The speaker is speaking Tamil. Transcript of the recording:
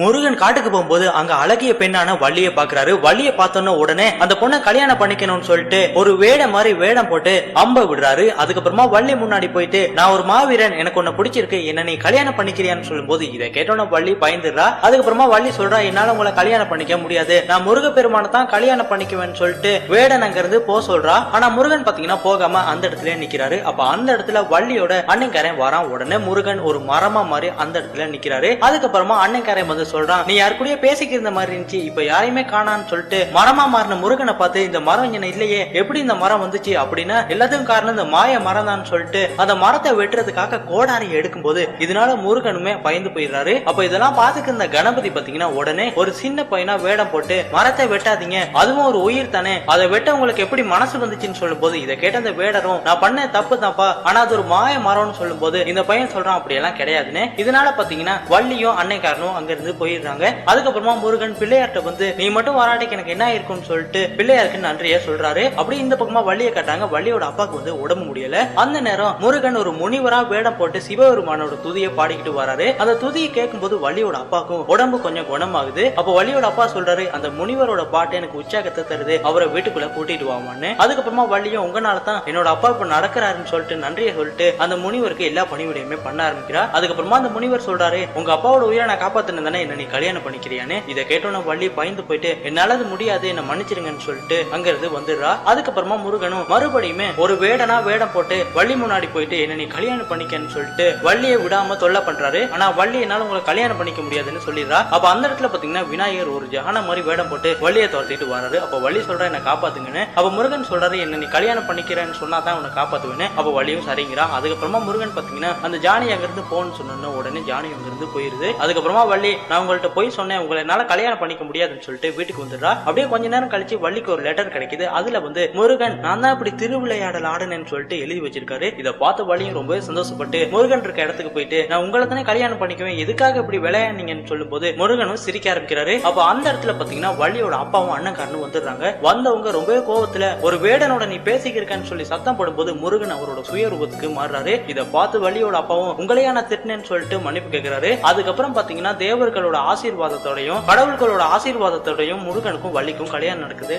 முருகன் காட்டுக்கு போகும்போது அங்க அழகிய பெண்ணான வள்ளியை பாக்குறாரு. வள்ளியை பார்த்தோன்ன உடனே அந்த பொண்ணை கல்யாணம் பண்ணிக்கணும்னு சொல்லிட்டு ஒரு வேடம் போட்டு அம்ப விடுறாரு. அதுக்கப்புறமா வள்ளி முன்னாடி போயிட்டு, நான் ஒரு மாவீரன், எனக்கு உன்னை பிடிச்சிருக்கு, என்ன நீ கல்யாணம் பண்ணிக்கிறியான்னு சொல்லும் போது இதை கேட்டோன்னு வள்ளி பயந்துடுறா. அதுக்கப்புறமா வள்ளி சொல்றா, என்னால உங்களை கல்யாணம் பண்ணிக்க முடியாது, நான் முருகப்பெருமானை தான் கல்யாணம் பண்ணிக்குவேன்னு சொல்லிட்டு வேடன் அங்க இருந்து போ சொல்றா. ஆனா முருகன் பாத்தீங்கன்னா போகாம அந்த இடத்துல நிக்கிறாரு. அப்ப அந்த இடத்துல வள்ளியோட அண்ணன்காரன் வரான். உடனே முருகன் ஒரு மரமா மாதிரி அந்த இடத்துல நிக்கிறாரு. அதுக்கப்புறமா அண்ணன்காரன் வந்து சொல்றான், நீ யாரு கூட பேசிக்கிற மாதிரி இருந்துச்சு, இப்ப யாரையுமே காணான்னு சொல்லிட்டு மரமா மாறின முருகனை பார்த்து, இந்த மரம் என்ன இல்லையே, எப்படி இந்த மரம் வந்துச்சு அப்படின்னா எல்லாத்துக்கும் காரணம் இந்த மாய மரம் தான் சொல்லிட்டு அந்த மரத்தை வெட்டுறதுக்காக கோடாரி எடுக்கும் போது இதனால முருகனுமே பயந்து போயிடுறாரு. அப்ப இதெல்லாம் பாத்துக்கு இந்த கணபதி பாத்தீங்கன்னா உடனே ஒரு சின்ன பையனா வேடம் போட்டு, மரத்தை வெட்டாதீங்க, அதுவும் ஒரு உயிர் தானே, அதை வெட்ட உங்களுக்கு எப்படி மனசு வந்துச்சுன்னு சொல்லும் போது இதை கேட்ட அந்த வேடரும், நான் பண்ண தப்பு தான்ப்பா, ஆனா அது ஒரு மாய மரம்னு சொல்லும் போது இந்த பையன் சொல்றான், அப்படி எல்லாம் கிடையாதுன்னு. இதனால பாத்தீங்கன்னா வள்ளியும் அன்னைக்காரனும் அங்க இருந்து போயிடுறாங்க. அதுக்கப்புறமா முருகன் பிள்ளையார்ட்ட வந்து, நீ மட்டும் வராட்டிக்கு எனக்கு என்ன இருக்கும்னு சொல்லிட்டு பிள்ளையாருக்கு நன்றியா சொல்றாரு. அப்படி இந்த பக்கமா வள்ளியை காட்டாங்க. வள்ளியோட அப்பாவுக்கு வந்து உடம்பு முடியல. அந்த நேரம் முருகன் ஒரு முனிவரா வேடம் போட்டு சிவபெருமானோட துதியை பாடிக்கிட்டு வராரு. அந்த துதியை கேட்கும் போது வள்ளியோட அப்பாவுக்கும் உடம்பு கொஞ்சம் குணமாகுது. அப்ப வள்ளியோட அப்பா சொல்றாரு, அந்த முனிவரோட பாட்டு எனக்கு உற்சாகத்தை தருது, அவரை வீட்டுக்குள்ள கூட்டிட்டு வாமான்னு. அதுக்கப்புறமா வள்ளியும், உங்களால தான் என்னோட அப்பா இப்ப நடக்கிறாருன்னு சொல்லிட்டு நன்றியை சொல்லிட்டு அந்த முனிவருக்கு எல்லா பணிவிடையுமே பண்ண ஆரம்பிக்கிறா. அதுக்கப்புறமா அந்த முனிவர் சொல்றாரு, உங்க அப்பாவோட உயிரை நான் காப்பாத்தினேன் தானே, என்ன நீ கல்யாணம் பண்ணிக்கிறியான்னு. இதை கேட்டோன்னு வள்ளி பயந்து போயிட்டு, என்னால அது முடியாது, என்ன மன்னிச்சிருங்கன்னு சொல்லிட்டு அங்க இருந்து வந்துடுறா. அதுக்கப்புறமா முருகனும் மறுபடியுமே ஒரு வேடனா வேடம் போட்டு வள்ளி முன்னாடி போயிட்டு, என்ன நீ கல்யாணம் பண்ணிக்கன்னு சொல்லிட்டு வள்ளியை விடாம தொல்லை பண்றாரு. ஆனா வள்ளி என்னால உங்களை கல்யாணம் பண்ணிக்க முடியாதுன்னு சொல்லிடுறா. அப்ப அந்த இடத்துல பாத்தீங்கன்னா விநாயகர் ஒரு ஜான மாதிரி வேடம் போட்டு வள்ளியை துரத்திட்டு வராரு. அப்ப வள்ளி சொல்றா, என்ன காப்பாத்துங்கன்னு. அப்ப முருகன் சொல்றாரு, என்ன நீ கல்யாணம் பண்ணிக்கிறேன்னு சொன்னாதான் உன்னை காப்பாத்துவேன்னு. அப்ப வள்ளியும் சரிங்கிறா. அதுக்கப்புறமா முருகன் பாத்தீங்கன்னா அந்த ஜானி அங்க இருந்து போன்னு சொன்ன உடனே ஜானி அங்க இருந்து போயிருது. அதுக்கப்புறமா வள்ளி, நான் உங்கள்ட்ட போய் சொன்னேன், உங்களை என்னால கல்யாணம் பண்ணிக்க முடியாதுன்னு சொல்லிட்டு வீட்டுக்கு வந்துடுறா. அப்படியே கொஞ்ச நேரம் கழிச்சு வள்ளிக்கு ஒரு லெட்டர் கிடைக்குது. அதுல வந்து முருகன், நான் தான் இப்படி திருவிளையாடல் ஆடுனேன்னு சொல்லிட்டு எழுதி வச்சிருக்காரு. இதை பார்த்து வள்ளியும் ரொம்பவே சந்தோஷப்பட்டு முருகன் இருக்க இடத்துக்கு போயிட்டு, நான் உங்களை தானே கல்யாணம் பண்ணிக்குவேன், எதுக்காக இப்படி விளையாடுனீங்கன்னு சொல்லும் போது முருகனும் சிரிக்க ஆரம்பிக்கிறாரு. அப்ப அந்த இடத்துல பாத்தீங்கன்னா வள்ளியோட அப்பாவும் அண்ணன்காரனும் வந்துடுறாங்க. வந்தவங்க ரொம்பவே கோவத்துல, ஒரு வேடனோட நீ பேசிக்கிறேன்னு சொல்லி சத்தம் போடும்போது முருகன் அவரோட சுயரூபத்துக்கு மாறுறாரு. இதை பார்த்து வள்ளியோட அப்பாவும், உங்களையா நான் திட்டினேன்னு சொல்லிட்டு மன்னிப்பு கேட்கிறாரு. அதுக்கப்புறம் பாத்தீங்கன்னா தேவர்களோட ஆசீர்வாதத்தோடையும் கடவுள்களோட ஆசீர்வாதத்தோடையும் முருகனுக்கும் வள்ளிக்கும் கல்யாணம் நடக்குது.